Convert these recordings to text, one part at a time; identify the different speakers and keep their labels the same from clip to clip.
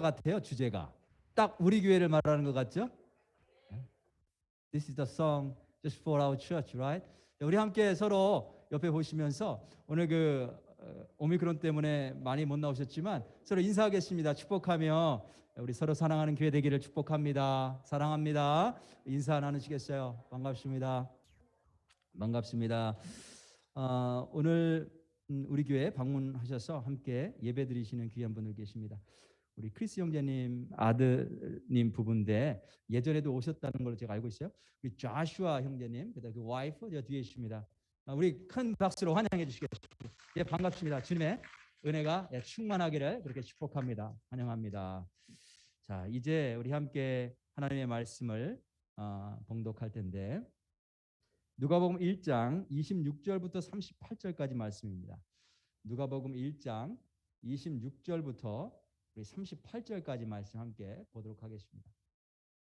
Speaker 1: 같아요. 주제가 딱 우리 교회를 말하는 것 같죠? This is the song just for our church, right? 우리 함께 서로 옆에 보시면서 오늘 오미크론 때문에 많이 못 나오셨지만 서로 인사하겠습니다. 축복하며 우리 서로 사랑하는 교회 되기를 축복합니다. 사랑합니다. 인사 나누시겠어요? 반갑습니다. 반갑습니다. 오늘 우리 교회 방문하셔서 함께 예배 드리시는 귀한 분들 계십니다. 우리 크리스 형제님 아드님 부부인데 예전에도 오셨다는 걸로 제가 알고 있어요. 우리 조슈아 형제님, 그다음 그 와이프 저 뒤에 있습니다. 우리 큰 박수로 환영해 주시겠습니다. 예, 반갑습니다. 주님의 은혜가 충만하기를 그렇게 축복합니다. 환영합니다. 자, 이제 우리 함께 하나님의 말씀을 봉독할 텐데 누가복음 1장 26절부터 38절까지 말씀입니다. 누가복음 1장 26절부터 우리 38절까지 말씀 함께 보도록 하겠습니다.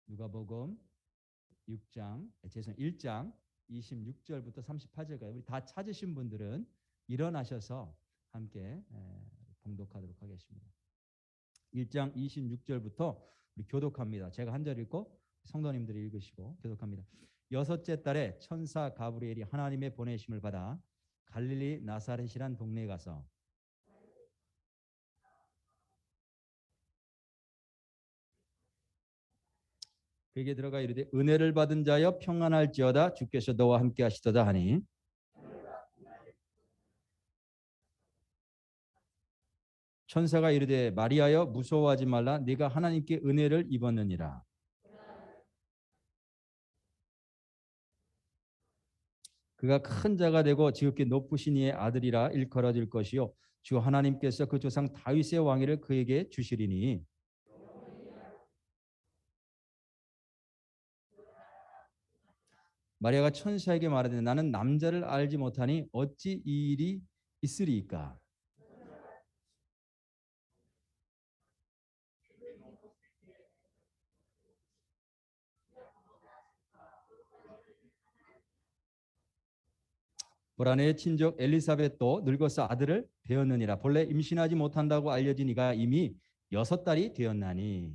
Speaker 1: 누가복음 1장 26절부터 38절까지 우리 다 찾으신 분들은 일어나셔서 함께 봉독하도록 하겠습니다. 1장 26절부터 우리 교독합니다. 제가 한 절 읽고 성도님들이 읽으시고 교독합니다. 여섯째 달에 천사 가브리엘이 하나님의 보내심을 받아 갈릴리 나사렛이란 동네에 가서 그에게 들어가 이르되 은혜를 받은 자여 평안할지어다 주께서 너와 함께 하시도다 하니 천사가 이르되 마리아여 무서워하지 말라 네가 하나님께 은혜를 입었느니라. 그가 큰 자가 되고 지극히 높으신 이의 아들이라 일컬어질 것이요 주 하나님께서 그 조상 다윗의 왕위를 그에게 주시리니 마리아가 천사에게 말하되 나는 남자를 알지 못하니 어찌 이 일이 있으리이까. 보라 내 친족 엘리사벳도 늙어서 아들을 배었느니라. 본래 임신하지 못한다고 알려진 이가 이미 6달이 되었나니.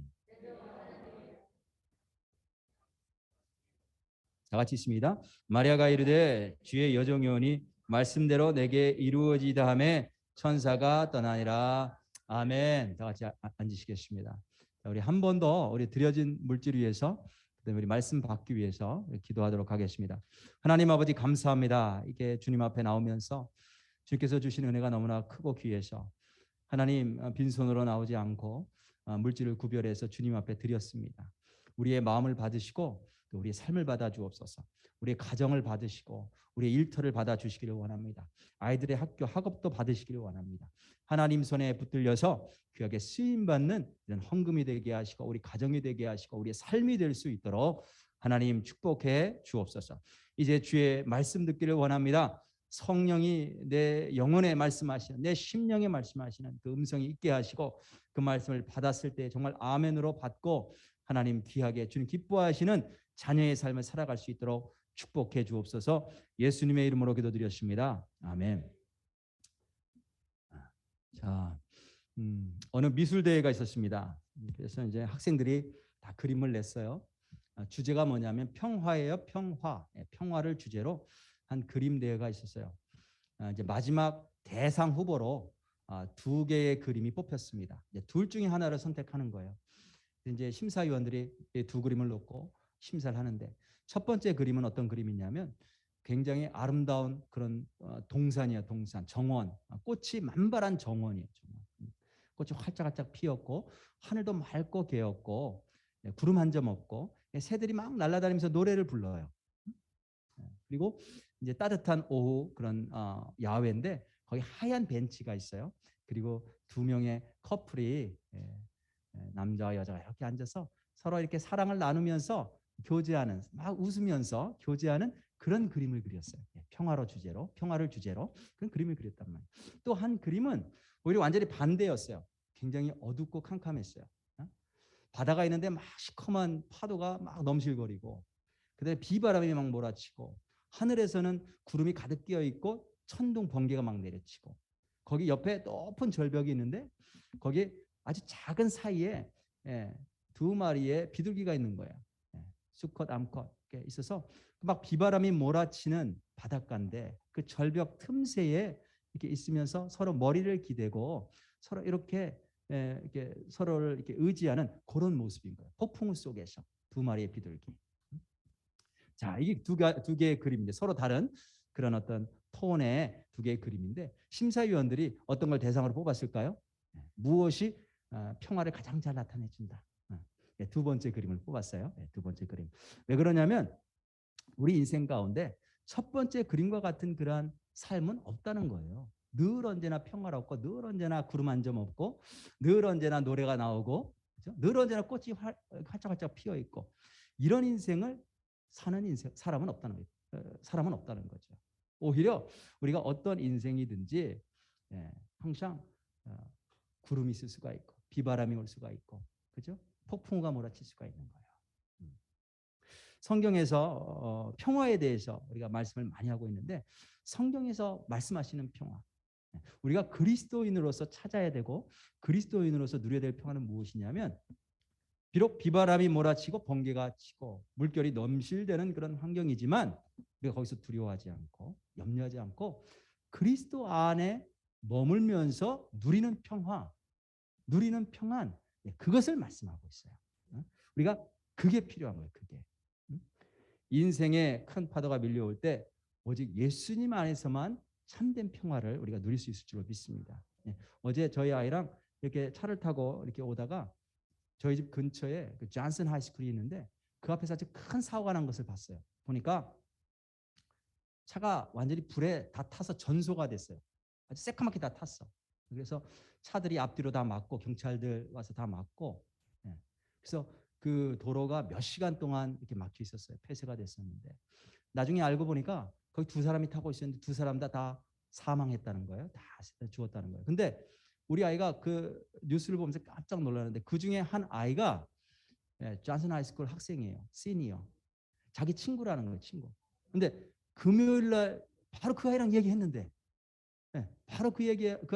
Speaker 1: 다 같이 있습니다. 마리아가 이르되 주의 여종이오니 말씀대로 내게 이루어지다 하매 천사가 떠나니라. 아멘. 다 같이 앉으시겠습니다. 우리 한 번 더 우리 드려진 물질 위해서 그다음에 우리 말씀 받기 위해서 기도하도록 하겠습니다. 하나님 아버지 감사합니다. 이게 주님 앞에 나오면서 주님께서 주신 은혜가 너무나 크고 귀해서 하나님 빈손으로 나오지 않고 물질을 구별해서 주님 앞에 드렸습니다. 우리의 마음을 받으시고 또 우리의 삶을 받아 주옵소서. 우리의 가정을 받으시고 우리의 일터를 받아 주시기를 원합니다. 아이들의 학교 학업도 받으시기를 원합니다. 하나님 손에 붙들려서 귀하게 쓰임 받는 이런 헌금이 되게 하시고 우리 가정이 되게 하시고 우리의 삶이 될 수 있도록 하나님 축복해 주옵소서. 이제 주의 말씀 듣기를 원합니다. 성령이 내 영혼에 말씀하시는 내 심령에 말씀하시는 그 음성이 있게 하시고 그 말씀을 받았을 때 정말 아멘으로 받고 하나님 귀하게 주님 기뻐하시는 자녀의 삶을 살아갈 수 있도록 축복해 주옵소서. 예수님의 이름으로 기도드렸습니다. 아멘. 자, 어느 미술 대회가 있었습니다. 그래서 이제 학생들이 다 그림을 냈어요. 주제가 뭐냐면 평화예요. 평화. 평화를 주제로 한 그림 대회가 있었어요. 이제 마지막 대상 후보로 2개의 그림이 뽑혔습니다. 이제 둘 중에 하나를 선택하는 거예요. 이제 심사위원들이 두 그림을 놓고 심사를 하는데 첫 번째 그림은 어떤 그림이냐면 굉장히 아름다운 그런 동산이야. 동산, 정원, 꽃이 만발한 정원이에요. 정원. 꽃이 활짝활짝 피었고 하늘도 맑고 개었고 구름 한 점 없고 새들이 막 날아다니면서 노래를 불러요. 그리고 이제 따뜻한 오후 그런 야외인데 거기 하얀 벤치가 있어요. 그리고 2명의 커플이 남자와 여자가 이렇게 앉아서 서로 이렇게 사랑을 나누면서 교제하는 막 웃으면서 교제하는 그런 그림을 그렸어요. 평화로 주제로 평화를 주제로 그런 그림을 그렸단 말이에요. 또 한 그림은 오히려 완전히 반대였어요. 굉장히 어둡고 캄캄했어요. 바다가 있는데 막 시커먼 파도가 막 넘실거리고 그다음에 비바람이 막 몰아치고 하늘에서는 구름이 가득 끼어 있고 천둥 번개가 막 내려치고 거기 옆에 높은 절벽이 있는데 거기에 아주 작은 사이에 두 마리의 비둘기가 있는 거예요. 수컷, 암컷 이렇게 있어서 막 비바람이 몰아치는 바닷가인데 그 절벽 틈새에 이렇게 있으면서 서로 머리를 기대고 서로 이렇게 서로를 이렇게 의지하는 그런 모습인 거예요. 폭풍 속에서 두 마리의 비둘기. 자, 이게 두 개의 그림인데 서로 다른 그런 어떤 톤의 두 개의 그림인데 심사위원들이 어떤 걸 대상으로 뽑았을까요? 무엇이 평화를 가장 잘 나타내준다. 두 번째 그림을 뽑았어요. 두 번째 그림. 왜 그러냐면 우리 인생 가운데 첫 번째 그림과 같은 그러한 삶은 없다는 거예요. 늘 언제나 평화롭고 늘 언제나 구름 한 점 없고 늘 언제나 노래가 나오고 그렇죠? 늘 언제나 꽃이 활짝활짝 피어 있고 이런 인생을 사는 사람은 없다는 거예요. 사람은 없다는 거죠. 오히려 우리가 어떤 인생이든지 항상 구름이 있을 수가 있고 비바람이 올 수가 있고 그죠? 폭풍우가 몰아칠 수가 있는 거예요. 성경에서 평화에 대해서 우리가 말씀을 많이 하고 있는데 성경에서 말씀하시는 평화 우리가 그리스도인으로서 찾아야 되고 그리스도인으로서 누려야 될 평화는 무엇이냐면 비록 비바람이 몰아치고 번개가 치고 물결이 넘실대는 그런 환경이지만 우리가 거기서 두려워하지 않고 염려하지 않고 그리스도 안에 머물면서 누리는 평화, 누리는 평안 그것을 말씀하고 있어요. 우리가 그게 필요한 거예요. 그게. 인생에 큰 파도가 밀려올 때 오직 예수님 안에서만 참된 평화를 우리가 누릴 수 있을 줄로 믿습니다. 어제 저희 아이랑 이렇게 차를 타고 이렇게 오다가 저희 집 근처에 그 존슨 하이스쿨이 있는데 그 앞에서 아주 큰 사고가 난 것을 봤어요. 보니까 차가 완전히 불에 다 타서 전소가 됐어요. 아주 새까맣게 다 탔어. 그래서 차들이 앞뒤로 다 막고 경찰들 와서 다 막고 그래서 그 도로가 몇 시간 동안 이렇게 막혀 있었어요. 폐쇄가 됐었는데 나중에 알고 보니까 거기 두 사람이 타고 있었는데 두 사람 다 사망했다는 거예요. 다 죽었다는 거예요. 근데 우리 아이가 그 뉴스를 보면서 깜짝 놀랐는데 그 중에 한 아이가 존슨 하이스쿨 학생이에요. 시니어. 자기 친구라는 거예요. 친구. 근데 금요일 날 바로 그 아이랑 얘기했는데 바로 그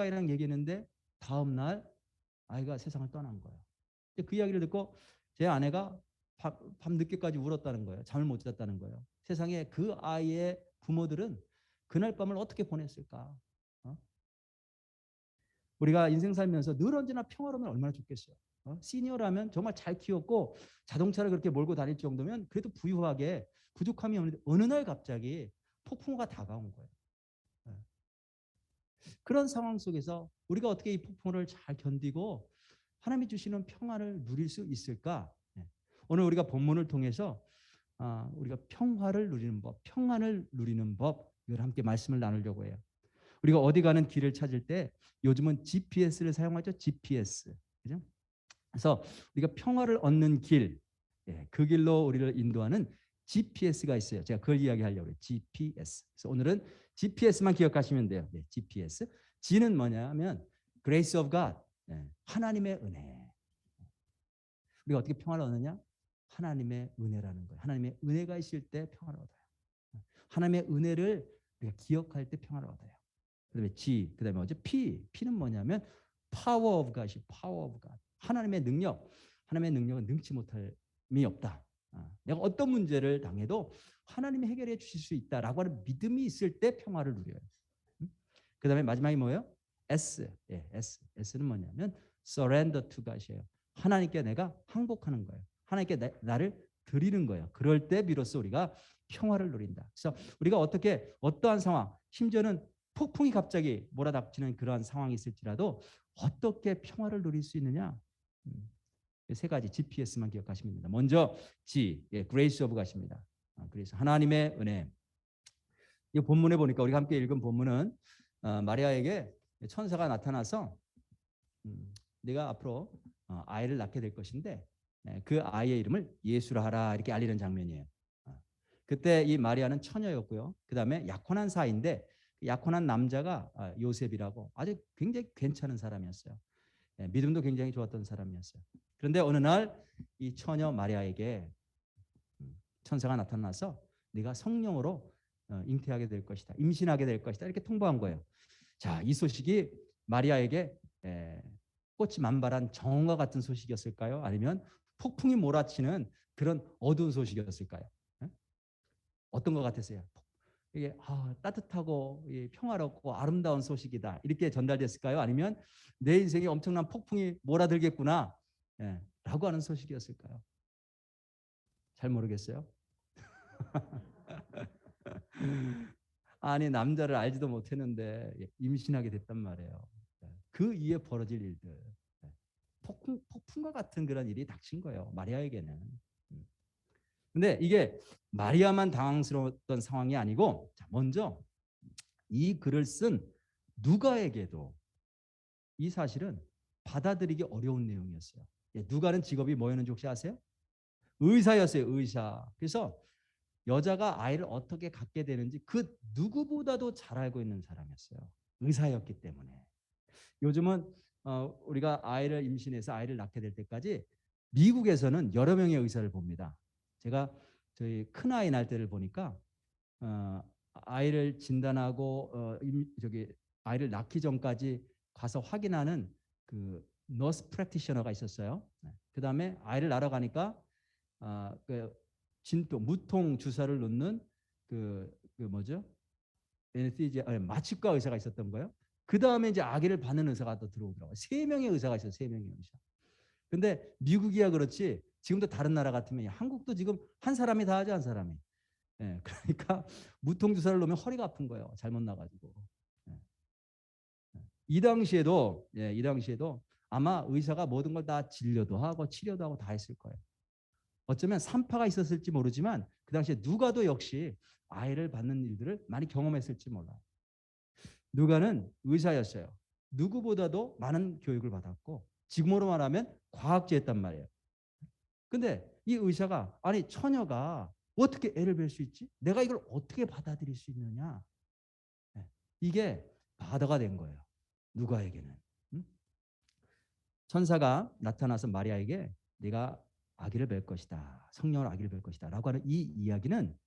Speaker 1: 아이랑 얘기했는데 다음 날 아이가 세상을 떠난 거예요. 그 이야기를 듣고 제 아내가 밤 늦게까지 울었다는 거예요. 잠을 못 잤다는 거예요. 세상에 그 아이의 부모들은 그날 밤을 어떻게 보냈을까? 우리가 인생 살면서 늘 언제나 평화로우면 얼마나 좋겠어요. 시니어라면 정말 잘 키웠고 자동차를 그렇게 몰고 다닐 정도면 그래도 부유하게 부족함이 없는데 어느 날 갑자기 폭풍우가 다가온 거예요. 그런 상황 속에서 우리가 어떻게 이 폭풍을 잘 견디고 하나님이 주시는 평화를 누릴 수 있을까? 오늘 우리가 본문을 통해서 우리가 평화를 누리는 법, 평안을 누리는 법 이걸 함께 말씀을 나누려고 해요. 우리가 어디 가는 길을 찾을 때 요즘은 GPS를 사용하죠. GPS. 그죠? 그래서 우리가 평화를 얻는 길, 그 길로 우리를 인도하는 GPS가 있어요. 제가 그걸 이야기하려고 해요. GPS. 그래서 오늘은 GPS만 기억하시면 돼요. GPS. G는 뭐냐면 Grace of God. 하나님의 은혜. 우리가 어떻게 평화를 얻느냐? 하나님의 은혜라는 거예요. 하나님의 은혜가 있을 때 평화를 얻어요. 하나님의 은혜를 우리가 기억할 때 평화를 얻어요. 그다음에 G, 그다음에 뭐죠? P. P는 뭐냐면 Power of God이 Power of God. 하나님의 능력. 하나님의 능력은 능치 못함이 없다. 내가 어떤 문제를 당해도 하나님이 해결해 주실 수 있다라고 하는 믿음이 있을 때 평화를 누려요. 그다음에 마지막이 뭐예요? S. S. S는 뭐냐면 surrender to God이에요. 하나님께 내가 항복하는 거예요. 하나님께 나를 드리는 거예요. 그럴 때 비로소 우리가 평화를 누린다. 그래서 우리가 어떠한 상황, 심지어는 폭풍이 갑자기 몰아닥치는 그러한 상황이 있을지라도 어떻게 평화를 누릴 수 있느냐? 세 가지 GPS만 기억하시면 됩니다. 먼저 G, Grace of God입니다. 그래서 하나님의 은혜. 이 본문에 보니까 우리가 함께 읽은 본문은 마리아에게 천사가 나타나서 네가 앞으로 아이를 낳게 될 것인데 그 아이의 이름을 예수라 하라 이렇게 알리는 장면이에요. 그때 이 마리아는 처녀였고요. 그다음에 약혼한 사이인데 약혼한 남자가 요셉이라고 아주 굉장히 괜찮은 사람이었어요. 믿음도 굉장히 좋았던 사람이었어요. 그런데 어느 날 이 처녀 마리아에게 천사가 나타나서 네가 성령으로 잉태하게 될 것이다. 임신하게 될 것이다. 이렇게 통보한 거예요. 자, 이 소식이 마리아에게 꽃이 만발한 정오와 같은 소식이었을까요? 아니면 폭풍이 몰아치는 그런 어두운 소식이었을까요? 예? 어떤 것 같으세요? 이게 따뜻하고 평화롭고 아름다운 소식이다 이렇게 전달됐을까요? 아니면 내 인생에 엄청난 폭풍이 몰아들겠구나 라고 하는 소식이었을까요? 잘 모르겠어요. 아니 남자를 알지도 못했는데 임신하게 됐단 말이에요. 그 이후에 벌어질 일들. 폭풍과 같은 그런 일이 닥친 거예요. 마리아에게는. 근데 이게 마리아만 당황스러웠던 상황이 아니고 먼저 이 글을 쓴 누가에게도 이 사실은 받아들이기 어려운 내용이었어요. 누가는 직업이 뭐였는지 혹시 아세요? 의사였어요. 의사. 그래서 여자가 아이를 어떻게 갖게 되는지 그 누구보다도 잘 알고 있는 사람이었어요. 의사였기 때문에. 요즘은 우리가 아이를 임신해서 아이를 낳게 될 때까지 미국에서는 여러 명의 의사를 봅니다. 제가 저희 큰 아이 날 때를 보니까 아이를 진단하고 저기 아이를 낳기 전까지 가서 확인하는 그 너스 프랙티셔너가 있었어요. 그다음에 아이를 낳으러 가니까 그 진통 무통 주사를 놓는 그 뭐죠? 마취과 의사가 있었던 거예요. 그 다음에 이제 아기를 받는 의사가 또 들어오더라고요. 3명의 의사가 있어요. 3명의 의사. 근데 미국이야 그렇지 지금도 다른 나라 같으면 한국도 지금 한 사람이 다 하지 한 사람이. 그러니까 무통 주사를 놓으면 허리가 아픈 거예요. 잘못 나가지고. 이 당시에도 아마 의사가 모든 걸 다 진료도 하고 치료도 하고 다 했을 거예요. 어쩌면 산파가 있었을지 모르지만 그 당시에 누가도 역시 아이를 받는 일들을 많이 경험했을지 몰라요. 누가는 의사였어요. 누구보다도 많은 교육을 받았고 지금으로 말하면 과학자였단 말이에요. 근데 이 의사가 아니 처녀가 어떻게 애를 뵐 수 있지? 내가 이걸 어떻게 받아들일 수 있느냐? 이게 바다가 된 거예요. 누가에게는. 천사가 나타나서 마리아에게 네가 아기를 뵐 것이다. 성령으로 아기를 뵐 것이다. 라고 하는 이 이야기는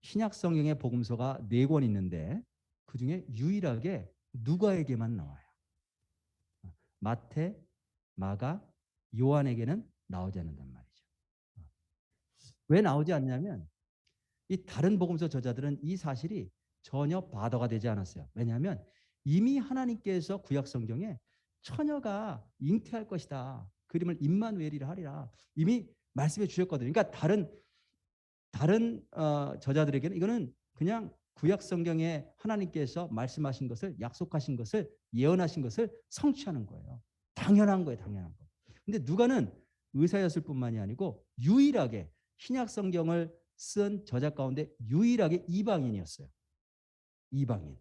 Speaker 1: 신약 성경의 복음서가 4권 있는데 그중에 유일하게 누가에게만 나와요. 마태, 마가, 요한에게는 나오지 않는단 말이죠. 왜 나오지 않냐면 이 다른 복음서 저자들은 이 사실이 전혀 바더가 되지 않았어요. 왜냐하면 이미 하나님께서 구약 성경에 처녀가 잉태할 것이다. 그 이름을 임마누엘이라 하리라. 이미 말씀해 주셨거든요. 그러니까 다른 저자들에게는 이거는 그냥 구약 성경에 하나님께서 말씀하신 것을 약속하신 것을 예언하신 것을 성취하는 거예요. 당연한 거예요. 당연한 거. 근데 누가는 의사였을 뿐만이 아니고 유일하게 신약 성경을 쓴 저자 가운데 유일하게 이방인이었어요. 이방인.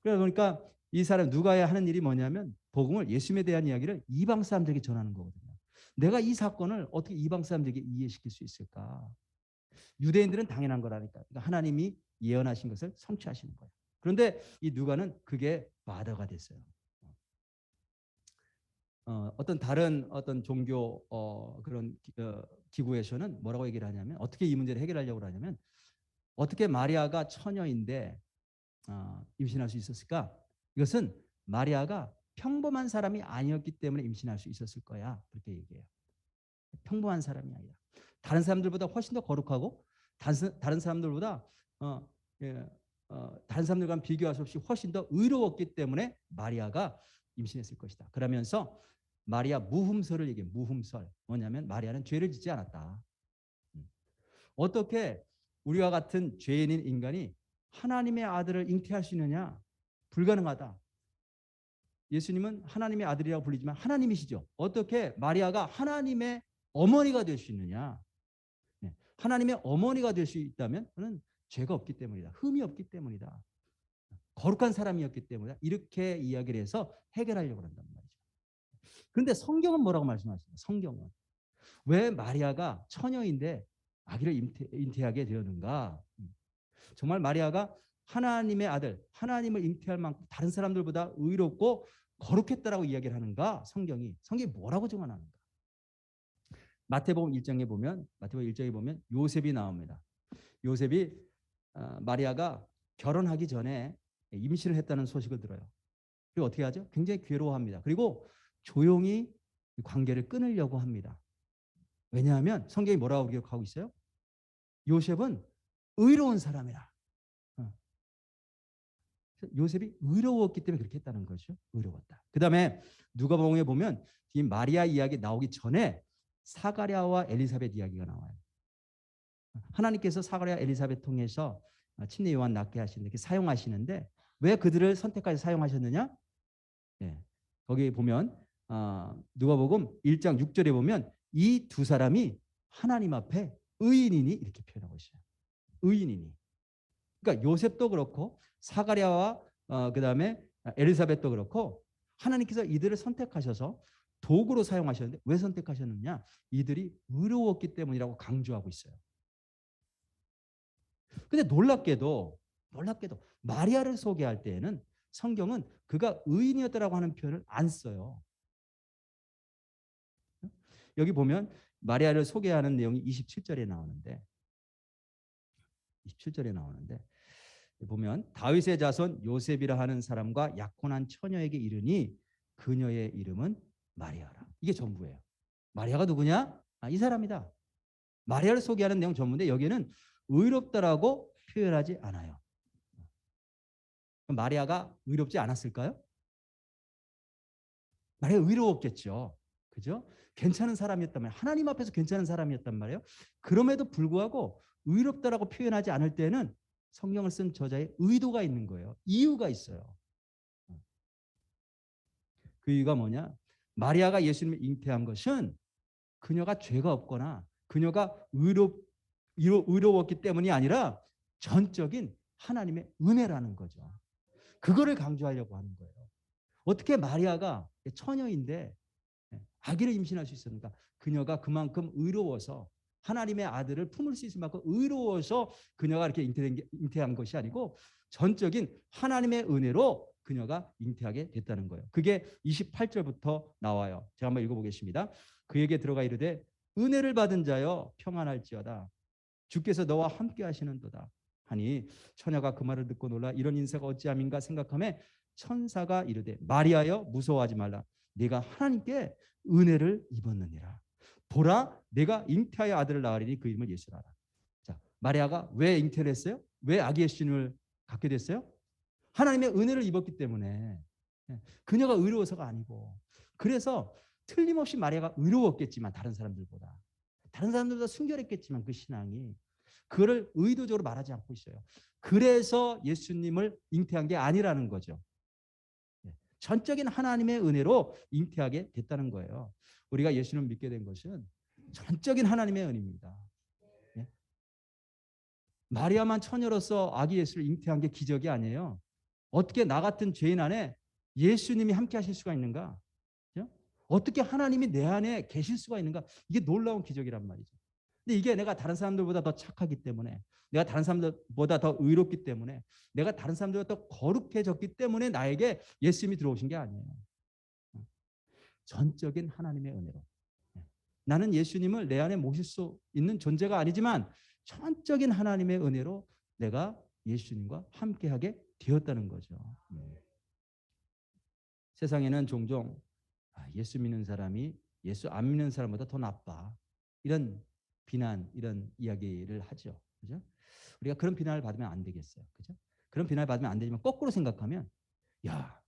Speaker 1: 그러니까 이 사람 누가야 하는 일이 뭐냐면 복음을 예수님에 대한 이야기를 이방 사람들에게 전하는 거거든요. 내가 이 사건을 어떻게 이방 사람들에게 이해시킬 수 있을까? 유대인들은 당연한 거라니까. 그러니까 하나님이 예언하신 것을 성취하시는 거예요. 그런데 이 누가는 그게 바더가 됐어요. 어떤 다른 어떤 종교 그런 기구에서는 뭐라고 얘기를 하냐면 어떻게 이 문제를 해결하려고 하냐면 어떻게 마리아가 처녀인데 임신할 수 있었을까? 이것은 마리아가 평범한 사람이 아니었기 때문에 임신할 수 있었을 거야. 그렇게 얘기해요. 평범한 사람이 아니라 다른 사람들보다 훨씬 더 거룩하고 다른 사람들보다 다른 사람들과 비교할 수 없이 훨씬 더 의로웠기 때문에 마리아가 임신했을 것이다. 그러면서 마리아 무흠설을 얘기해. 무흠설. 뭐냐면 마리아는 죄를 짓지 않았다. 어떻게 우리와 같은 죄인인 인간이 하나님의 아들을 잉태할 수 있느냐? 불가능하다. 예수님은 하나님의 아들이라고 불리지만 하나님이시죠. 어떻게 마리아가 하나님의 어머니가 될 수 있느냐? 하나님의 어머니가 될 수 있다면 그는 죄가 없기 때문이다. 흠이 없기 때문이다. 거룩한 사람이었기 때문이다. 이렇게 이야기를 해서 해결하려고 한단 말이죠. 그런데 성경은 뭐라고 말씀하십니까? 성경은 왜 마리아가 처녀인데 아기를 잉태하게 되었는가? 정말 마리아가 하나님의 아들, 하나님을 잉태할 만큼 다른 사람들보다 의롭고 거룩했다라고 이야기를 하는가? 성경이 뭐라고 정하는가? 마태복음 1장에 보면 요셉이 나옵니다. 요셉이 마리아가 결혼하기 전에 임신을 했다는 소식을 들어요. 그리고 어떻게 하죠? 굉장히 괴로워합니다. 그리고 조용히 관계를 끊으려고 합니다. 왜냐하면 성경이 뭐라고 기록하고 있어요? 요셉은 의로운 사람이라. 어. 요셉이 의로웠기 때문에 그렇게 했다는 거죠. 의로웠다. 그 다음에 누가복음에 보면 이 마리아 이야기 나오기 전에 사가랴와 엘리사벳 이야기가 나와요. 하나님께서 사가랴 엘리사벳 통해서 침례 요한 낳게 하시는데 사용하시는데 왜 그들을 선택까지 사용하셨느냐? 예. 거기 보면 누가복음 1장 6절에 보면 이 두 사람이 하나님 앞에 의인이니 이렇게 표현하고 있어요. 의인이니. 그러니까 요셉도 그렇고 사가랴와 그다음에 엘리사벳도 그렇고 하나님께서 이들을 선택하셔서 도구로 사용하셨는데 왜 선택하셨느냐? 이들이 의로웠기 때문이라고 강조하고 있어요. 근데 놀랍게도 마리아를 소개할 때에는 성경은 그가 의인이었다라고 하는 표현을 안 써요. 여기 보면 마리아를 소개하는 내용이 27절에 나오는데 보면 다윗의 자손 요셉이라 하는 사람과 약혼한 처녀에게 이르니 그녀의 이름은 마리아라. 이게 전부예요. 마리아가 누구냐? 이 사람이다. 마리아를 소개하는 내용 전부인데 여기는 의롭다라고 표현하지 않아요. 마리아가 의롭지 않았을까요? 마리아가 의로웠겠죠. 그죠? 괜찮은 사람이었단 말이에요. 하나님 앞에서 괜찮은 사람이었단 말이에요. 그럼에도 불구하고 의롭다라고 표현하지 않을 때는 성경을 쓴 저자의 의도가 있는 거예요. 이유가 있어요. 그 이유가 뭐냐? 마리아가 예수님을 잉태한 것은 그녀가 죄가 없거나 그녀가 의로웠기 때문이 아니라 전적인 하나님의 은혜라는 거죠. 그거를 강조하려고 하는 거예요. 어떻게 마리아가 처녀인데 아기를 임신할 수 있었는가? 그녀가 그만큼 의로워서 하나님의 아들을 품을 수 있을 만큼 의로워서 그녀가 이렇게 잉태한 것이 아니고 전적인 하나님의 은혜로 그녀가 잉태하게 됐다는 거예요. 그게 28절부터 나와요. 제가 한번 읽어보겠습니다. 그에게 들어가 이르되 은혜를 받은 자여 평안할지어다. 주께서 너와 함께 하시는도다. 하니 처녀가 그 말을 듣고 놀라 이런 인사가 어찌함인가 생각하며 천사가 이르되 마리아여 무서워하지 말라. 네가 하나님께 은혜를 입었느니라. 보라 내가 잉태하여 아들을 낳으리니 그 이름을 예수라 하라. 자, 마리아가 왜 잉태를 했어요? 왜 아기 예수님을 갖게 됐어요? 하나님의 은혜를 입었기 때문에. 그녀가 의로워서가 아니고. 그래서 틀림없이 마리아가 의로웠겠지만 다른 사람들보다 순결했겠지만 그 신앙이 그거를 의도적으로 말하지 않고 있어요. 그래서 예수님을 잉태한 게 아니라는 거죠. 전적인 하나님의 은혜로 잉태하게 됐다는 거예요. 우리가 예수님을 믿게 된 것은 전적인 하나님의 은혜입니다. 마리아만 처녀로서 아기 예수를 잉태한 게 기적이 아니에요. 어떻게 나 같은 죄인 안에 예수님이 함께 하실 수가 있는가? 어떻게 하나님이 내 안에 계실 수가 있는가? 이게 놀라운 기적이란 말이죠. 근데 이게 내가 다른 사람들보다 더 착하기 때문에, 내가 다른 사람들보다 더 의롭기 때문에, 내가 다른 사람들보다 더 거룩해졌기 때문에 나에게 예수님이 들어오신 게 아니에요. 전적인 하나님의 은혜로. 나는 예수님을 내 안에 모실 수 있는 존재가 아니지만 전적인 하나님의 은혜로 내가 예수님과 함께하게 되었다는 거죠. 세상에는 종종 예수 믿는 사람이 예수 안 믿는 사람보다 더 나빠. 이런 비난, 이런 이야기를 하죠. 그죠? 우리가 그런 비난을 받으면 안 되겠어요. 그죠? 그런 비난을 받으면 안 되지만 거꾸로 생각하면 야,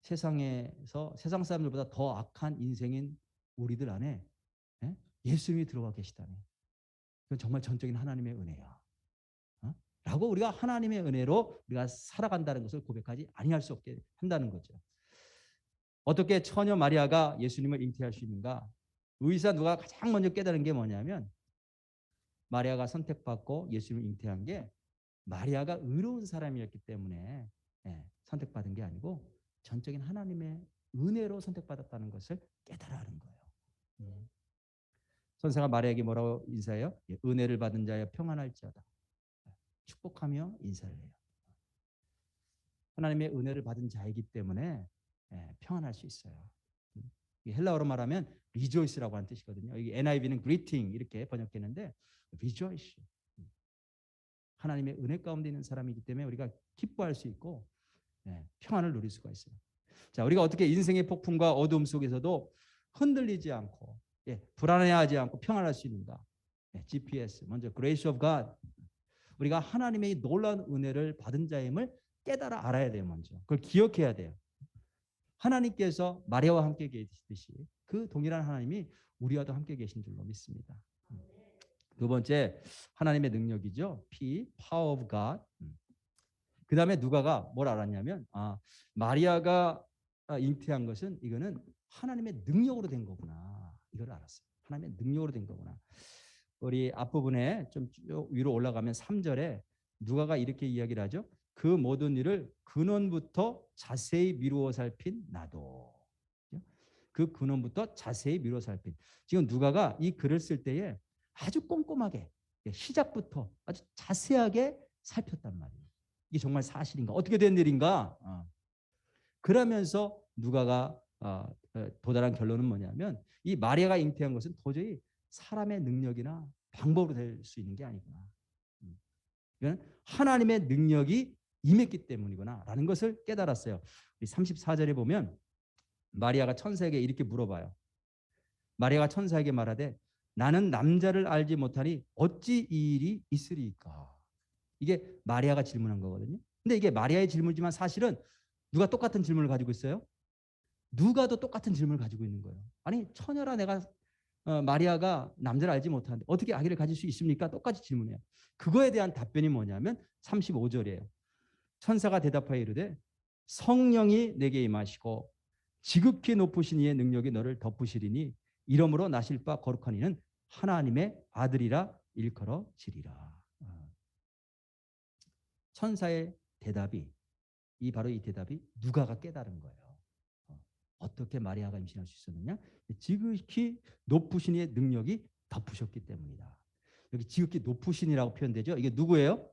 Speaker 1: 세상에서 세상 사람들보다 더 악한 인생인 우리들 안에 예수님이 들어와 계시다니. 그건 정말 전적인 하나님의 은혜야. 라고 우리가 하나님의 은혜로 우리가 살아간다는 것을 고백하지 아니할 수 없게 한다는 거죠. 어떻게 처녀 마리아가 예수님을 잉태할 수 있는가? 의사 누가 가장 먼저 깨달은 게 뭐냐면 마리아가 선택받고 예수님을 잉태한 게 마리아가 의로운 사람이었기 때문에 선택받은 게 아니고 전적인 하나님의 은혜로 선택받았다는 것을 깨달아 하는 거예요. 선생가 마리아에게 뭐라고 인사해요? 은혜를 받은 자여 평안할지어다. 축복하며 인사를 해요. 하나님의 은혜를 받은 자이기 때문에 평안할 수 있어요. 헬라어로 말하면 rejoice라고 하는 뜻이거든요. 여기 NIV는 greeting 이렇게 번역했는데 rejoice. 하나님의 은혜 가운데 있는 사람이기 때문에 우리가 기뻐할 수 있고 평안을 누릴 수가 있어요. 자, 우리가 어떻게 인생의 폭풍과 어두움 속에서도 흔들리지 않고 불안해하지 않고 평안할 수 있는가? GPS 먼저 Grace of God. 우리가 하나님의 놀라운 은혜를 받은 자임을 깨달아 알아야 돼요. 먼저 그걸 기억해야 돼요. 하나님께서 마리아와 함께 계시듯이 그 동일한 하나님이 우리와도 함께 계신 줄로 믿습니다. 두 번째 하나님의 능력이죠. P, Power of God. 그 다음에 누가가 뭘 알았냐면 마리아가 잉태한 것은 이거는 하나님의 능력으로 된 거구나. 이걸 알았어요. 하나님의 능력으로 된 거구나. 우리 앞부분에 좀 위로 올라가면 3절에 누가가 이렇게 이야기를 하죠. 그 모든 일을 근원부터 자세히 미루어 살핀 나도. 그 근원부터 자세히 미루어 살핀. 지금 누가가 이 글을 쓸 때에 아주 꼼꼼하게 시작부터 아주 자세하게 살폈단 말이에요. 이게 정말 사실인가? 어떻게 된 일인가? 그러면서 누가가 도달한 결론은 뭐냐면 이 마리아가 잉태한 것은 도저히 사람의 능력이나 방법으로 될 수 있는 게 아니구나. 이건 하나님의 능력이 임했기 때문이구나 라는 것을 깨달았어요. 우리 34절에 보면 마리아가 천사에게 이렇게 물어봐요. 마리아가 천사에게 말하되 나는 남자를 알지 못하니 어찌 이 일이 있으리까? 이게 마리아가 질문한 거거든요. 근데 이게 마리아의 질문이지만 사실은 누가 똑같은 질문을 가지고 있어요? 누가도 똑같은 질문을 가지고 있는 거예요. 아니 처녀라 내가 마리아가 남자를 알지 못하는데 어떻게 아기를 가질 수 있습니까? 똑같이 질문해요. 그거에 대한 답변이 뭐냐면 35절이에요. 천사가 대답하여 이르되 성령이 내게 임하시고 지극히 높으신 이의 능력이 너를 덮으시리니 이러므로 나실 바 거룩한 이는 하나님의 아들이라 일컬어지리라. 천사의 대답이 바로 이 대답이 누가가 깨달은 거예요. 어떻게 마리아가 임신할 수 있었느냐? 지극히 높으신 이의 능력이 덮으셨기 때문이다. 여기 지극히 높으신이라고 표현되죠. 이게 누구예요?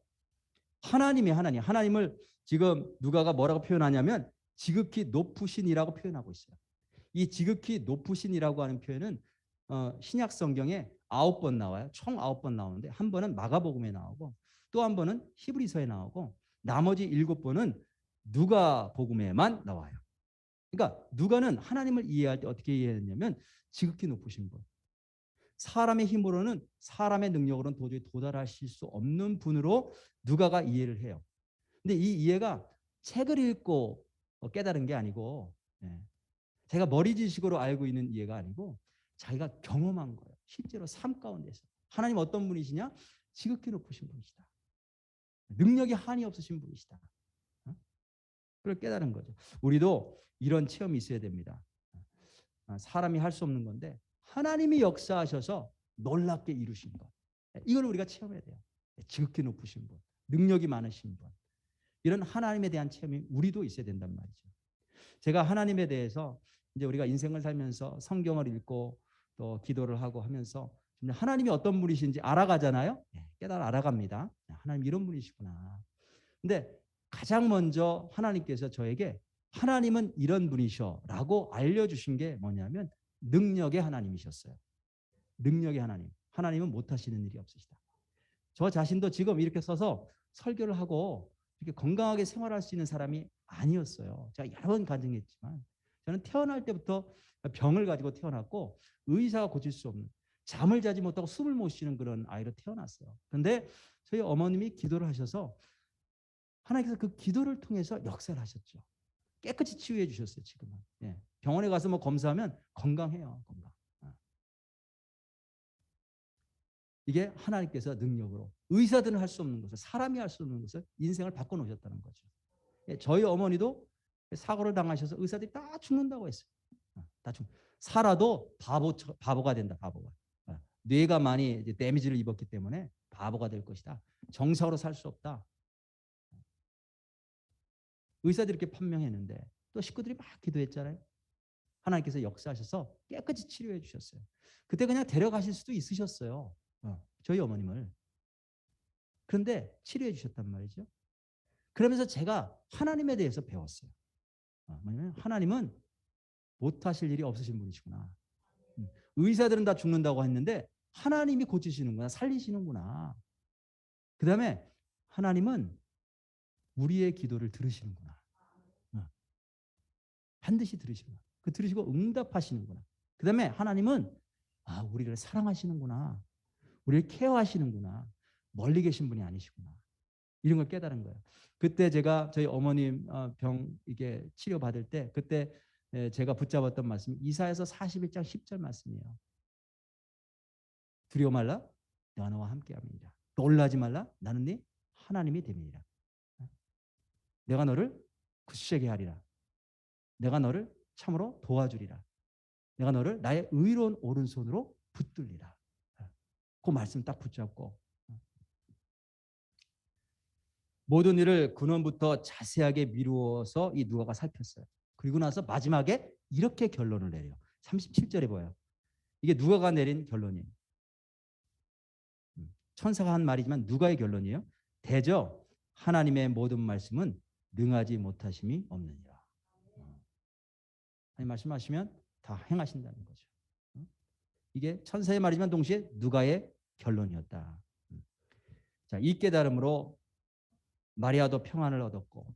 Speaker 1: 하나님이 하나님을 지금 누가가 뭐라고 표현하냐면 지극히 높으신이라고 표현하고 있어요. 이 지극히 높으신이라고 하는 표현은 신약 성경에 9번 나와요. 총 9번 나오는데 한 번은 마가복음에 나오고 또 한 번은 히브리서에 나오고 나머지 7번은 누가복음에만 나와요. 그러니까 누가는 하나님을 이해할 때 어떻게 이해했냐면 지극히 높으신 분. 사람의 힘으로는 사람의 능력으로는 도저히 도달하실 수 없는 분으로 누가가 이해를 해요. 근데 이 이해가 책을 읽고 깨달은 게 아니고 제가 머리 지식으로 알고 있는 이해가 아니고 자기가 경험한 거예요. 실제로 삶 가운데서. 하나님 어떤 분이시냐? 지극히 높으신 분이시다. 능력이 한이 없으신 분이시다. 그걸 깨달은 거죠. 우리도 이런 체험이 있어야 됩니다. 사람이 할 수 없는 건데 하나님이 역사하셔서 놀랍게 이루신 것. 이걸 우리가 체험해야 돼요. 지극히 높으신 분, 능력이 많으신 분. 이런 하나님에 대한 체험이 우리도 있어야 된단 말이죠. 제가 하나님에 대해서 이제 우리가 인생을 살면서 성경을 읽고 또 기도를 하고 하면서 하나님이 어떤 분이신지 알아가잖아요. 깨달아 알아갑니다. 하나님 이런 분이시구나. 근데 가장 먼저 하나님께서 저에게 하나님은 이런 분이셔라고 알려주신 게 뭐냐면 능력의 하나님이셨어요. 능력의 하나님. 하나님은 못하시는 일이 없으시다. 저 자신도 지금 이렇게 서서 설교를 하고 이렇게 건강하게 생활할 수 있는 사람이 아니었어요. 제가 여러 번 간증했지만 저는 태어날 때부터 병을 가지고 태어났고 의사가 고칠 수 없는 잠을 자지 못하고 숨을 못 쉬는 그런 아이로 태어났어요. 그런데 저희 어머님이 기도를 하셔서 하나님께서 그 기도를 통해서 역사를 하셨죠. 깨끗이 치유해 주셨어요. 지금은. 병원에 가서 뭐 검사하면 건강해요. 건강. 이게 하나님께서 능력으로 의사들은 할 수 없는 것을 사람이 할 수 없는 것을 인생을 바꿔놓으셨다는 거죠. 저희 어머니도 사고를 당하셔서 의사들이 다 죽는다고 했어요. 다 살아도 바보가 된다. 바보가. 뇌가 많이 데미지를 입었기 때문에 바보가 될 것이다. 정상으로 살 수 없다. 의사들이 이렇게 판명했는데 또 식구들이 막 기도했잖아요. 하나님께서 역사하셔서 깨끗이 치료해 주셨어요. 그때 그냥 데려가실 수도 있으셨어요. 저희 어머님을. 그런데 치료해 주셨단 말이죠. 그러면서 제가 하나님에 대해서 배웠어요. 뭐냐면 하나님은 못하실 일이 없으신 분이시구나. 의사들은 다 죽는다고 했는데 하나님이 고치시는구나. 살리시는구나. 그 다음에 하나님은 우리의 기도를 들으시는구나. 반드시 들으시구나. 그 들으시고 응답하시는구나. 그다음에 하나님은 우리를 사랑하시는구나. 우리를 케어하시는구나. 멀리 계신 분이 아니시구나. 이런 걸 깨달은 거예요. 그때 제가 저희 어머님 병 이게 치료 받을 때 그때 제가 붙잡았던 말씀이 이사야서 41장 10절 말씀이에요. 두려워 말라. 내가 너와 함께함이니라. 놀라지 말라. 나는 네 하나님이 됨이니라. 내가 너를 굳세게 하리라. 내가 너를 참으로 도와주리라. 내가 너를 나의 의로운 오른손으로 붙들리라. 그 말씀 딱 붙잡고 모든 일을 근원부터 자세하게 미루어서 이 누가가 살폈어요. 그리고 나서 마지막에 이렇게 결론을 내려요. 37절에 보여요. 이게 누가가 내린 결론이에요. 천사가 한 말이지만 누가의 결론이에요. 대저 하나님의 모든 말씀은 능하지 못하심이 없느니라. 하나님 말씀하시면 다 행하신다는 거죠. 이게 천사의 말이지만 동시에 누가의 결론이었다. 자, 이 깨달음으로 마리아도 평안을 얻었고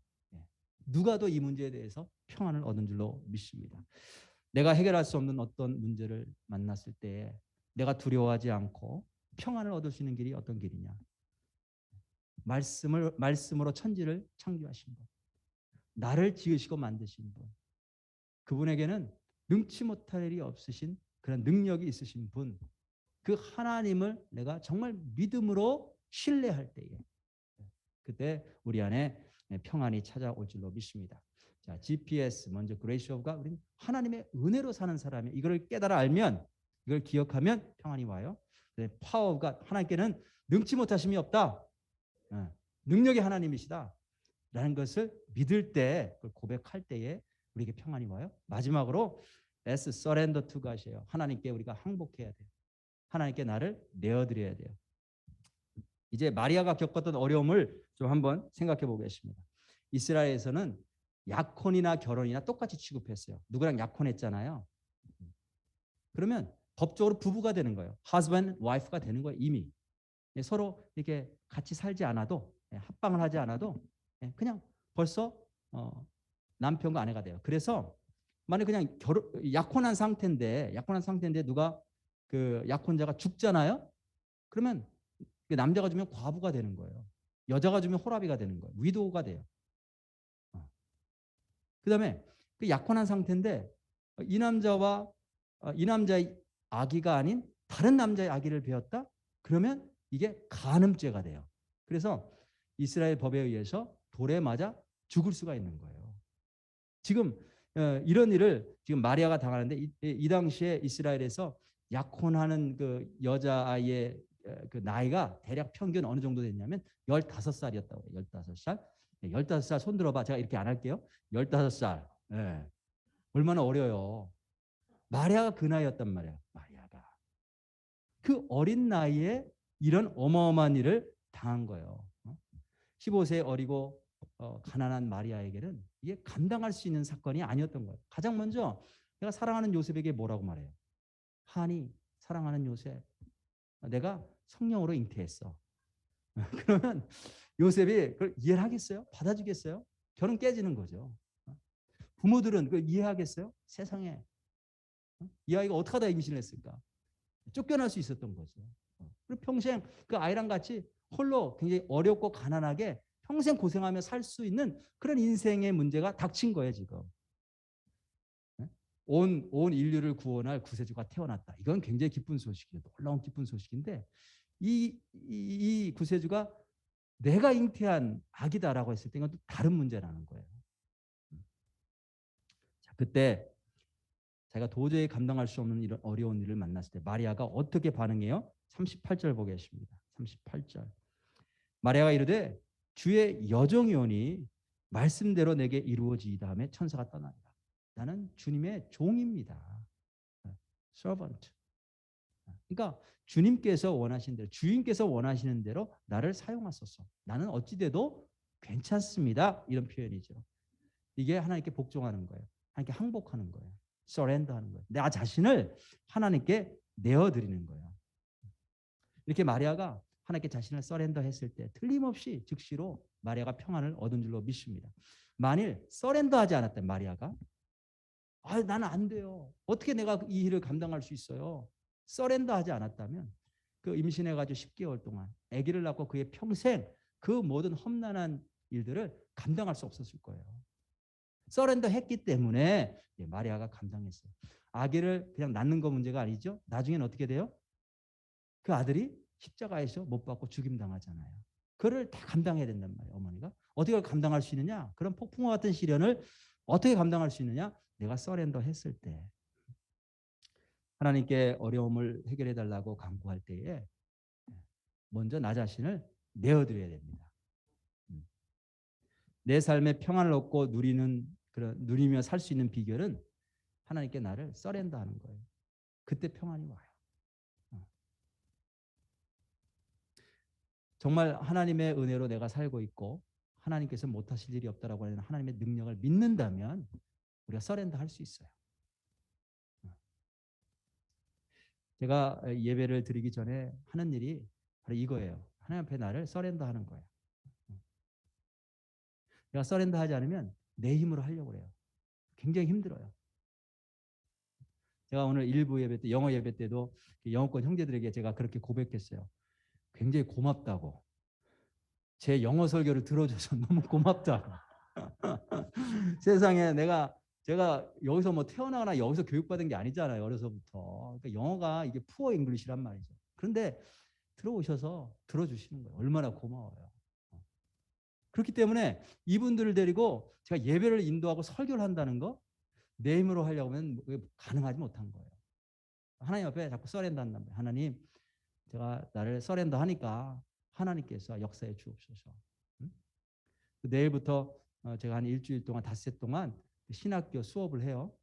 Speaker 1: 누가도 이 문제에 대해서 평안을 얻은 줄로 믿습니다. 내가 해결할 수 없는 어떤 문제를 만났을 때 내가 두려워하지 않고 평안을 얻을 수 있는 길이 어떤 길이냐? 말씀으로 천지를 창조하신 분, 나를 지으시고 만드신 분, 그분에게는 능치 못할 일이 없으신 그런 능력이 있으신 분, 그 하나님을 내가 정말 믿음으로 신뢰할 때에 그때 우리 안에 평안이 찾아올 줄로 믿습니다. 자, GPS 먼저 Grace of가 우리는 하나님의 은혜로 사는 사람이 이걸 깨달아 알면 이걸 기억하면 평안이 와요. Power of God 하나님께는 능치 못하심이 없다. 능력이 하나님이시다. 라는 것을 믿을 때 그걸 고백할 때에 우리에게 평안이 와요. 마지막으로 Let's surrender to God이에요. 하나님께 우리가 항복해야 돼요. 하나님께 나를 내어드려야 돼요. 이제 마리아가 겪었던 어려움을 좀 한번 생각해 보겠습니다. 이스라엘에서는 약혼이나 결혼이나 똑같이 취급했어요. 누구랑 약혼했잖아요. 그러면 법적으로 부부가 되는 거예요. husband, wife가 되는 거예요. 이미. 서로 이렇게 같이 살지 않아도 합방을 하지 않아도 그냥 벌써 남편과 아내가 돼요. 그래서 만약 그냥 약혼한 상태인데 누가 그 약혼자가 죽잖아요. 그러면 남자가 주면 과부가 되는 거예요. 여자가 주면 호라비가 되는 거예요. 위도우가 돼요. 그다음에 그 약혼한 상태인데 이 남자의 아기가 아닌 다른 남자의 아기를 배웠다? 그러면 이게 간음죄가 돼요. 그래서 이스라엘 법에 의해서 돌에 맞아 죽을 수가 있는 거예요. 지금 이런 일을 지금 마리아가 당하는데 이 당시에 이스라엘에서 약혼하는 그 여자아이의 그 나이가 대략 평균 어느 정도 됐냐면 15살이었다고 해요. 15살. 15살 손 들어봐. 제가 이렇게 안 할게요. 15살. 네. 얼마나 어려요. 마리아가 그 나이였단 말이에요. 마리아가. 그 어린 나이에 이런 어마어마한 일을 당한 거예요. 15세 어리고 가난한 마리아에게는 이게 감당할 수 있는 사건이 아니었던 거예요. 가장 먼저 내가 사랑하는 요셉에게 뭐라고 말해요? 하니 사랑하는 요셉 내가 성령으로 잉태했어. 그러면 요셉이 그걸 이해를 하겠어요? 받아주겠어요? 결혼 깨지는 거죠. 부모들은 그걸 이해하겠어요? 세상에 이 아이가 어떻게 하다 임신을 했을까? 쫓겨날 수 있었던 거죠. 그리고 평생 그 아이랑 같이 홀로 굉장히 어렵고 가난하게 평생 고생하며 살 수 있는 그런 인생의 문제가 닥친 거예요, 지금. 온 인류를 구원할 구세주가 태어났다. 이건 굉장히 기쁜 소식이에요. 놀라운 기쁜 소식인데 이 구세주가 내가 잉태한 아기다라고 했을 때 이건 또 다른 문제라는 거예요. 자, 그때 자기가 도저히 감당할 수 없는 이런 어려운 일을 만났을 때 마리아가 어떻게 반응해요? 38절 보겠습니다. 38절. 마리아가 이르되 주의 여정이오니 말씀대로 내게 이루어지이다 하며 천사가 떠난다. 나는 주님의 종입니다. servant. 그러니까 주님께서 원하신 대로 주인께서 원하시는 대로 나를 사용하소서. 나는 어찌돼도 괜찮습니다. 이런 표현이죠. 이게 하나님께 복종하는 거예요. 하나님께 항복하는 거예요. surrender하는 거예요. 나 자신을 하나님께 내어드리는 거예요. 이렇게 마리아가 하나님께 자신을 서렌더했을 때 틀림없이 즉시로 마리아가 평안을 얻은 줄로 믿습니다. 만일 서렌더하지 않았다면 마리아가 아, 나는 안 돼요. 어떻게 내가 이 일을 감당할 수 있어요? 서렌더하지 않았다면 그 임신해가지고 10개월 동안 아기를 낳고 그의 평생 그 모든 험난한 일들을 감당할 수 없었을 거예요. 서렌더 했기 때문에 마리아가 감당했어요. 아기를 그냥 낳는 거 문제가 아니죠. 나중에는 어떻게 돼요? 그 아들이 십자가에서 못 박고 죽임당하잖아요. 그를 다 감당해야 된단 말이에요. 어머니가. 어떻게 감당할 수 있느냐? 그런 폭풍과 같은 시련을 어떻게 감당할 수 있느냐? 내가 서렌더 했을 때. 하나님께 어려움을 해결해 달라고 간구할 때에 먼저 나 자신을 내어드려야 됩니다. 내 삶의 평안을 얻고 누리며 살 수 있는 비결은 하나님께 나를 서렌더하는 거예요. 그때 평안이 와요. 정말 하나님의 은혜로 내가 살고 있고 하나님께서 못하실 일이 없다라고 하는 하나님의 능력을 믿는다면 우리가 서렌더할 수 있어요. 제가 예배를 드리기 전에 하는 일이 바로 이거예요. 하나님 앞에 나를 서렌더하는 거예요. 내가 서렌더하지 않으면 내 힘으로 하려고 그래요. 굉장히 힘들어요. 제가 오늘 일부 예배 때 영어 예배 때도 영어권 형제들에게 제가 그렇게 고백했어요. 굉장히 고맙다고. 제 영어 설교를 들어줘서 너무 고맙다고. 세상에 제가 여기서 뭐 태어나거나 여기서 교육받은 게 아니잖아요. 어려서부터. 그러니까 영어가 이게 푸어 잉글리시란 말이죠. 그런데 들어오셔서 들어주시는 거예요. 얼마나 고마워요. 그렇기 때문에 이분들을 데리고 제가 예배를 인도하고 설교를 한다는 거 내 힘으로 하려고 하면 가능하지 못한 거예요. 하나님 앞에 자꾸 서렌더한단 말이에요. 하나님, 제가 나를 서렌더하니까 하나님께서 역사해 주옵소서. 내일부터 제가 한 일주일 동안 닷새 동안 신학교 수업을 해요.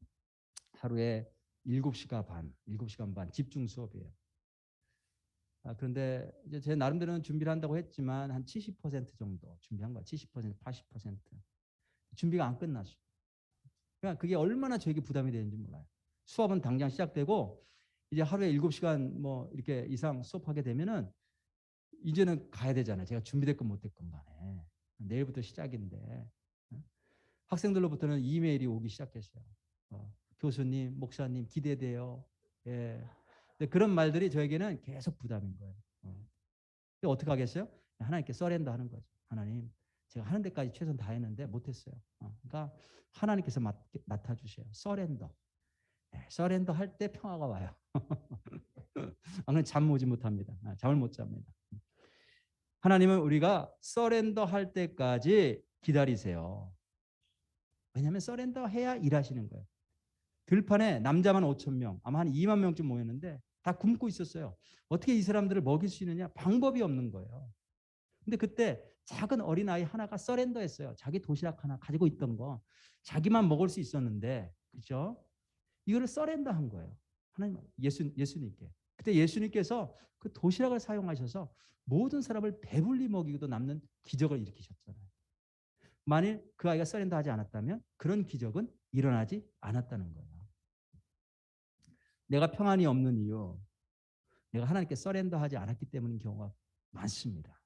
Speaker 1: 하루에 7시간 반 집중 수업이에요. 그런데 이제 제 나름대로는 준비를 한다고 했지만 한 70% 정도 준비한 거야. 70%, 80%. 준비가 안 끝나죠. 그러니까 그게 얼마나 저에게 부담이 되는지 몰라요. 수업은 당장 시작되고 이제 하루에 7시간 뭐 이렇게 이상 수업하게 되면은 이제는 가야 되잖아요. 제가 준비됐건 못됐건 간에. 내일부터 시작인데 학생들로부터는 이메일이 오기 시작했어요. 교수님, 목사님 기대돼요. 예. 근데 그런 말들이 저에게는 계속 부담인 거예요. 근데 어떻게 하겠어요? 하나님께 서렌더 하는 거죠. 하나님, 제가 하는 데까지 최선 다했는데 못했어요. 그러니까 하나님께서 맡아주세요. 서렌더. 네, 서렌더 할 때 평화가 와요. 그러면 잠 오지 못합니다. 잠을 못 잡니다. 하나님은 우리가 서렌더 할 때까지 기다리세요. 왜냐하면 서렌더 해야 일하시는 거예요. 들판에 남자만 5천 명, 아마 한 2만 명쯤 모였는데 다 굶고 있었어요. 어떻게 이 사람들을 먹일 수 있느냐? 방법이 없는 거예요. 근데 그때 작은 어린아이 하나가 서렌더했어요. 자기 도시락 하나 가지고 있던 거. 자기만 먹을 수 있었는데, 그죠? 이거를 서렌더한 거예요. 하나님, 예수님께. 그때 예수님께서 그 도시락을 사용하셔서 모든 사람을 배불리 먹이고도 남는 기적을 일으키셨잖아요. 만일 그 아이가 서렌더하지 않았다면 그런 기적은 일어나지 않았다는 거예요. 내가 평안이 없는 이유, 내가 하나님께 서렌더하지 않았기 때문인 경우가 많습니다.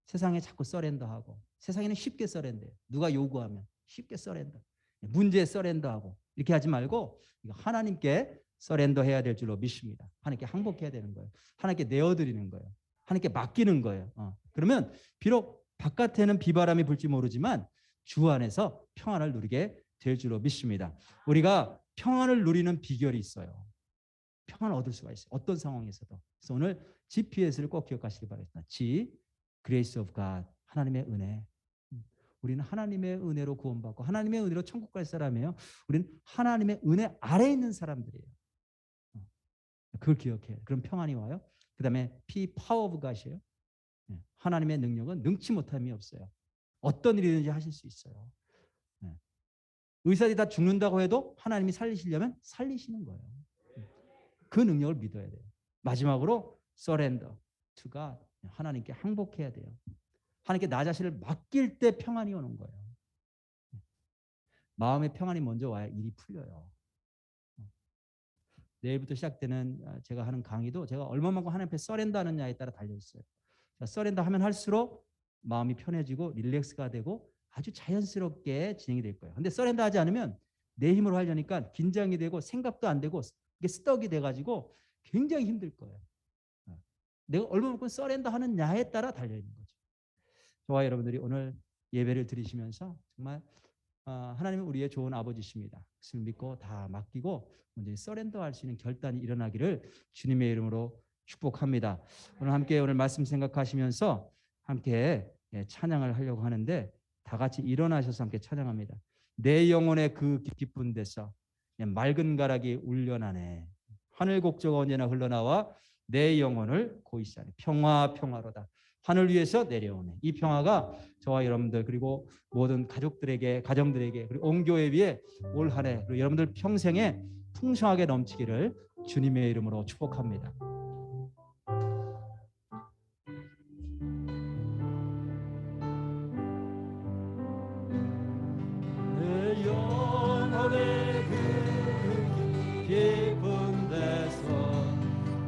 Speaker 1: 세상에 자꾸 서렌더하고 세상에는 쉽게 서렌더해요. 누가 요구하면 쉽게 서렌더. 문제에 서렌더하고 이렇게 하지 말고 하나님께 서렌더해야 될 줄로 믿습니다. 하나님께 항복해야 되는 거예요. 하나님께 내어드리는 거예요. 하나님께 맡기는 거예요. 그러면 비록 바깥에는 비바람이 불지 모르지만 주 안에서 평안을 누리게 될 줄로 믿습니다. 우리가 평안을 누리는 비결이 있어요. 평안을 얻을 수가 있어요. 어떤 상황에서도. 그래서 오늘 GPS를 꼭 기억하시기 바랍니다. G, Grace of God, 하나님의 은혜. 우리는 하나님의 은혜로 구원받고 하나님의 은혜로 천국 갈 사람이에요. 우리는 하나님의 은혜 아래에 있는 사람들이에요. 그걸 기억해요. 그럼 평안이 와요. 그 다음에 P, Power of God이에요. 하나님의 능력은 능치 못함이 없어요. 어떤 일이든지 하실 수 있어요. 의사들이 다 죽는다고 해도 하나님이 살리시려면 살리시는 거예요. 그 능력을 믿어야 돼요. 마지막으로 surrender to God. 하나님께 항복해야 돼요. 하나님께 나 자신을 맡길 때 평안이 오는 거예요. 마음의 평안이 먼저 와야 일이 풀려요. 내일부터 시작되는 제가 하는 강의도 제가 얼마만큼 하나님 앞에 서렌더 하느냐에 따라 달려있어요. 서렌더 하면 할수록 마음이 편해지고 릴렉스가 되고 아주 자연스럽게 진행이 될 거예요. 근데 서렌더 하지 않으면 내 힘으로 하려니까 긴장이 되고 생각도 안 되고 이게 스떡이 돼가지고 굉장히 힘들 거예요. 내가 얼마만큼 서렌더 하느냐에 따라 달려있는 거죠. 저와 여러분들이 오늘 예배를 드리시면서 정말 하나님은 우리의 좋은 아버지십니다. 그것을 믿고 다 맡기고 먼저 서렌더할 수 있는 결단이 일어나기를 주님의 이름으로 축복합니다. 오늘 말씀 생각하시면서 함께 찬양을 하려고 하는데 다 같이 일어나셔서 함께 찬양합니다. 내 영혼의 그 깊은 데서 맑은 가락이 울려나네. 하늘 곡조가 언제나 흘러나와 내 영혼을 고이시하네. 평화 평화로다. 하늘 위에서 내려오네. 이 평화가 저와 여러분들 그리고 모든 가족들에게 가정들에게 그리고 온 교회 위에 올 한 해 그리고 여러분들 평생에 풍성하게 넘치기를 주님의 이름으로 축복합니다. 내 영혼의 그 깊은 데서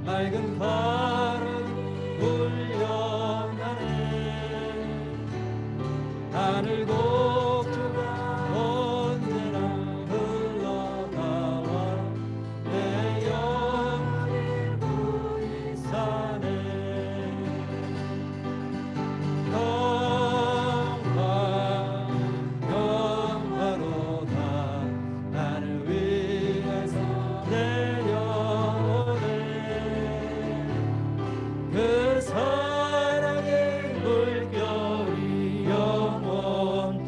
Speaker 1: 맑은 바람이 울려나네. 하늘 곡조가 언제나 흘러나와 내 영혼을 구이사네. 평화로다. 하늘 위에서 내려오네. 그 사랑의 물결이 영원토록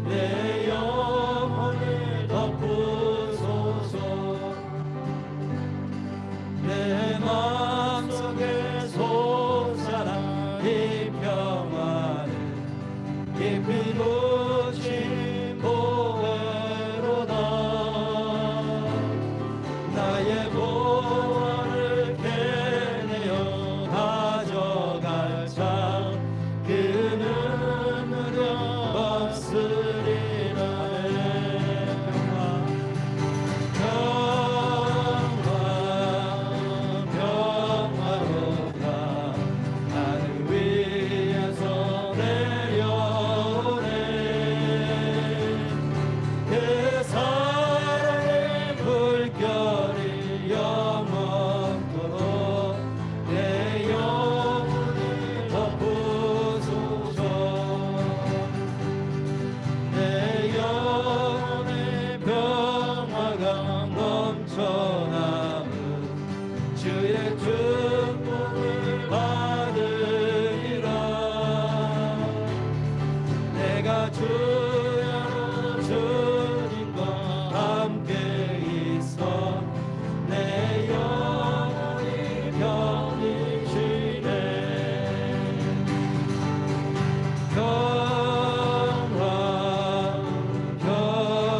Speaker 1: 내 영혼을 덮으소서. 내 마음속에 솟아나 이 평화는 깊이 묻힌 보배로다. 나의 보화를 캐내어 가져갈 자 그는 없으리라. 평화로다. 하늘 위에서 내려오네. 그 사랑의 물결이 영원토록 내 영혼을 덮으소서. 내 영혼의 평화가 넘쳐나는 주의 축복을 받으리라. 내가 주여 주님과 함께 있어 내 영혼이 편히 쉬네.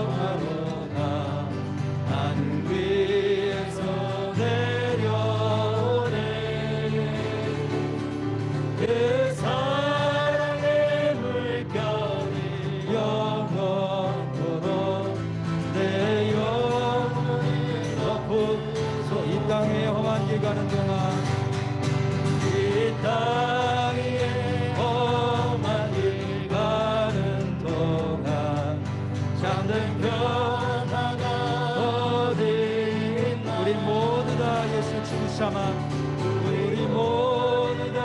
Speaker 1: 평화로다. 하늘 위에서 내려오네. 그 사랑의 물결이 영원토록 내 영혼을 덮으소. 이 땅 위에 험한 길 가는 동안 이 땅 위에 험한 길 가는 동안 잠든 평화가 어디 있나. 우리 모두 다 예수 주 삼아 우리 모두 다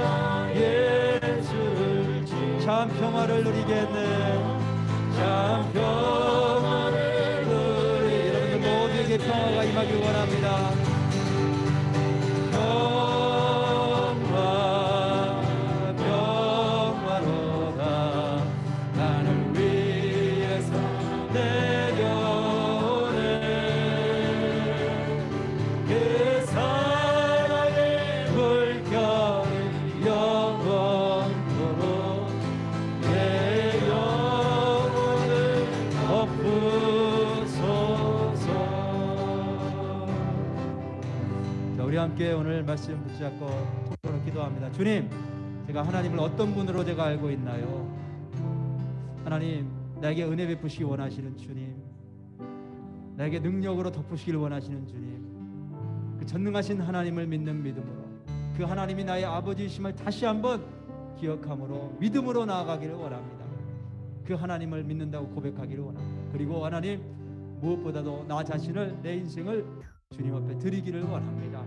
Speaker 1: 예수를 참 평화를 누리겠네. 참 평화를 누리. 여러분들 모두에게 평화가 임하길 원합니다. 평화로다. 하늘 위에서 내려오네. 그 사랑의 물결이 영원토록 내 영혼을 덮으소서. 자, 우리 함께 오늘 말씀 붙잡고 통으로 기도합니다. 주님, 제가 하나님을 어떤 분으로 제가 알고 있나요? 하나님, 나에게 은혜 베푸시기 원하시는 주님, 나에게 능력으로 덮으시길 원하시는 주님, 그 전능하신 하나님을 믿는 믿음으로 그 하나님이 나의 아버지이심을 다시 한번 기억함으로 믿음으로 나아가기를 원합니다. 그 하나님을 믿는다고 고백하기를 원합니다. 그리고 하나님, 무엇보다도 나 자신을, 내 인생을 주님 앞에 드리기를 원합니다.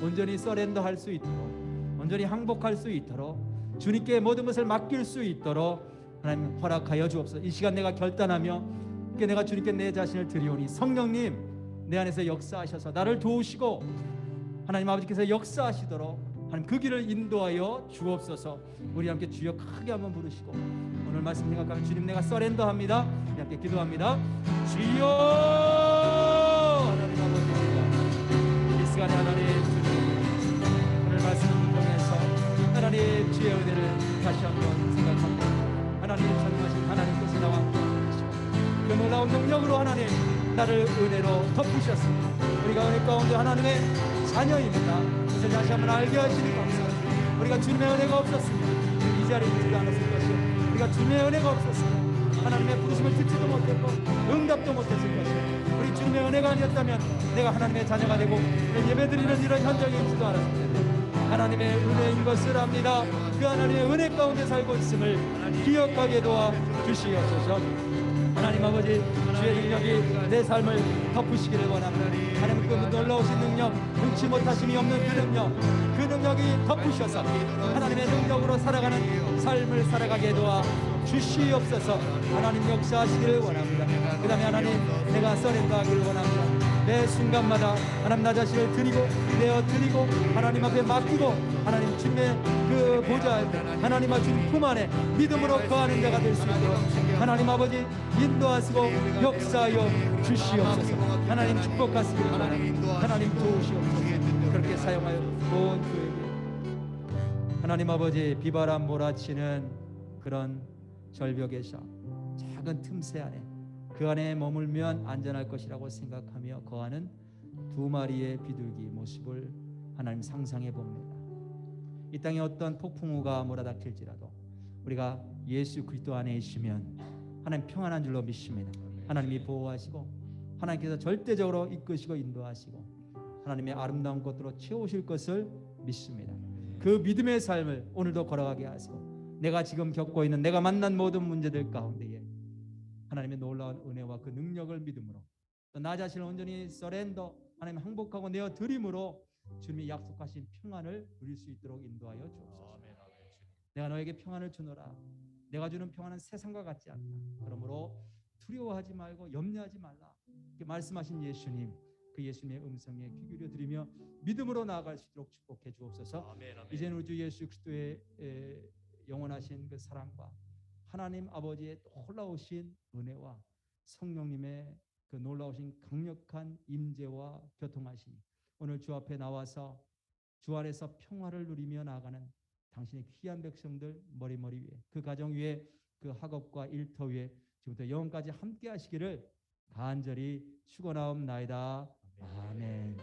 Speaker 1: 온전히 서렌더할 수 있도록, 온전히 항복할 수 있도록, 주님께 모든 것을 맡길 수 있도록 하나님 허락하여 주옵소서. 이 시간 내가 결단하며 내가 주님께 내 자신을 드리오니 성령님 내 안에서 역사하셔서 나를 도우시고 하나님 아버지께서 역사하시도록 하나님 그 길을 인도하여 주옵소서. 우리 함께 주여 크게 한번 부르시고 오늘 말씀 생각하면 주님 내가 서렌더합니다. 우리 함께 기도합니다. 주여 하나님 아버지, 이 시간에 하나님 주님 오늘 말씀을 통해서 하나님 주의 은혜를 다시 한번 생각합니다. 하나님 전능하신 하나님께서 나와 함께 하시고 그 놀라운 능력으로 하나님 나를 은혜로 덮으셨습니다. 우리가 은혜 가운데 하나님의 자녀입니다. 그래서 다시 한번 알게 하시니 감사합니다. 우리가 주님의 은혜가 없었으면 이 자리에 있지도 않았을 것이요, 우리가 주님의 은혜가 없었으면 하나님의 부르심을 듣지도 못했고 응답도 못했을 것이요, 우리 주님의 은혜가 아니었다면 내가 하나님의 자녀가 되고 예배드리는 이런 현장에 있지도 않았을 텐데 하나님의 은혜인 것을 압니다. 그 하나님의 은혜 가운데 살고 있음을 기억하게 도와 주시옵소서. 하나님 아버지, 주의 능력이 내 삶을 덮으시기를 원합니다. 하나님 그 놀라우신 능력, 능치 못하심이 없는 그 능력이 덮으셔서 하나님의 능력으로 살아가는 삶을 살아가게 도와 주시옵소서. 하나님 역사하시기를 원합니다. 그 다음에 하나님 내가 서렌더하기를 원합니다. 매 순간마다 하나님 나 자신을 드리고 내어드리고 하나님 앞에 맡기고 하나님 주님의 그 보좌 앞에 하나님 주님 품 안에 믿음으로 거하는 자가 될 수 있도록 하나님 아버지 인도하시고 역사하여 주시옵소서. 하나님 축복하시기를 원합니다. 하나님 도우시옵소서. 그렇게 사용하여 온 그에게 하나님 아버지 비바람 몰아치는 그런 절벽에서 작은 틈새 안에 그 안에 머물면 안전할 것이라고 생각하며 거하는 두 마리의 비둘기 모습을 하나님 상상해 봅니다. 이 땅에 어떤 폭풍우가 몰아닥칠지라도 우리가 예수 그리스도 안에 있으면 하나님 평안한 줄로 믿습니다. 하나님이 보호하시고 하나님께서 절대적으로 이끄시고 인도하시고 하나님의 아름다운 곳으로 채우실 것을 믿습니다. 그 믿음의 삶을 오늘도 걸어가게 하시고 내가 지금 겪고 있는 내가 만난 모든 문제들 가운데에 하나님의 놀라운 은혜와 그 능력을 믿음으로 또 나 자신을 온전히 서렌더 하나님 항복하고 내어 드림으로 주님이 약속하신 평안을 누릴 수 있도록 인도하여 주옵소서. 내가 너에게 평안을 주노라. 내가 주는 평안은 세상과 같지 않다. 그러므로 두려워하지 말고 염려하지 말라. 이렇게 말씀하신 예수님, 그 예수님의 음성에 귀 기울여 드리며 믿음으로 나아갈 수 있도록 축복해 주옵소서. 이제는 우리 주 예수 그리스도의 영원하신 그 사랑과 하나님 아버지의 놀라우신 은혜와 성령님의 그 놀라우신 강력한 임재와 교통하심이 오늘 주 앞에 나와서 주 안에서 평화를 누리며 나아가는 당신의 귀한 백성들 머리 위에 그 가정 위에 그 학업과 일터 위에 지금부터 영원까지 함께 하시기를 간절히 축원하옵나이다. 아멘.